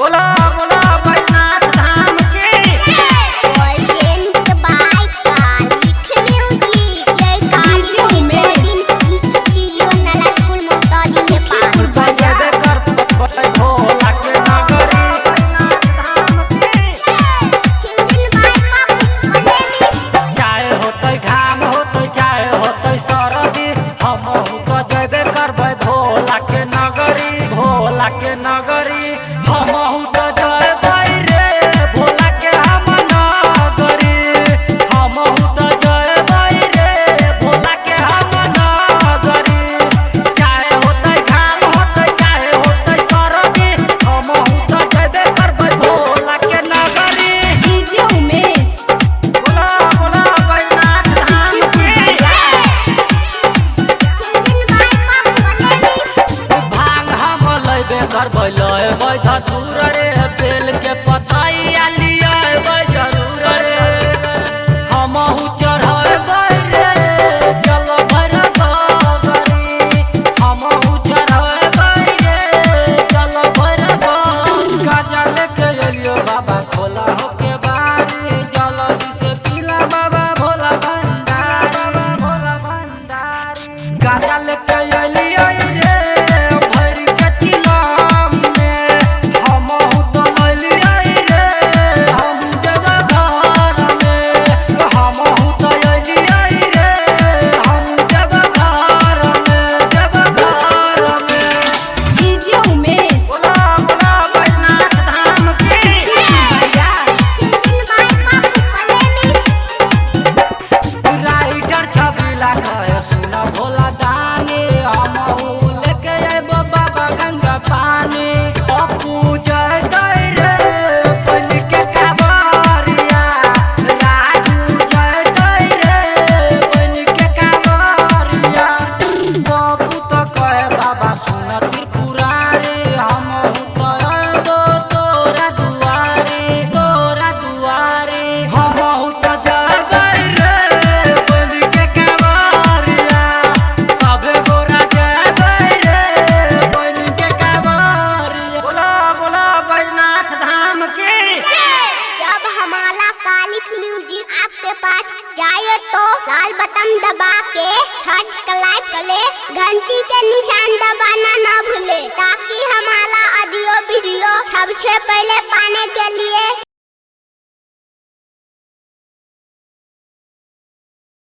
बोला बोला बैजनाथ धाम की के नगरी हमहू तो जयबै रे भोला के हम नगरी हमहू तो जयबै रे भोला के हम नगरी चाहे होतै घाम होतै चाहे होतै सरदी हमहू तो जयबे करबै भोला के नगरी डीजे उमेश बोला बोला बैजनाथ धाम की भांग हम लैबे करबै लैबै धतूर रे बेल के पतैया लियबै जरूर रे हमहू चढ़बै रे जल भर गगरी हमहू चढ़बै रे जल भर गाजा लेके एलियो बाबा खोला होके बारी जल्दी से पीला बाबा भोला भंडारी गाजा लेके एलियो रे भरी के चिलम में हमहू तो लैलियै रे हम जब घर में हमहू तो एलियै रे हम जब घर में डीजे उमेश बोला बोला बैजनाथ धाम की राइडर छबिला कहे सुन भोला दानी हमहू लेके अइबो बाबा गंगा पानी अपू जयदै रे बन के कांवरिया राजू जयदै रे बन के कांवरिया बाबू तो कहे बाबा सुन त्रिपुरारी हमहू तो अइबो तोरा दुआरी हमहू तो जयबै रे बन के कांवरिया सबे गोरा जयबै रे बन के कांवरिया बोला बोला बैजनाथ धाम की जब हमारा कालिक म्यूजिक आपके पास जाए तो लाल बटन दबा के सब्सक्राइब कर ले घंटी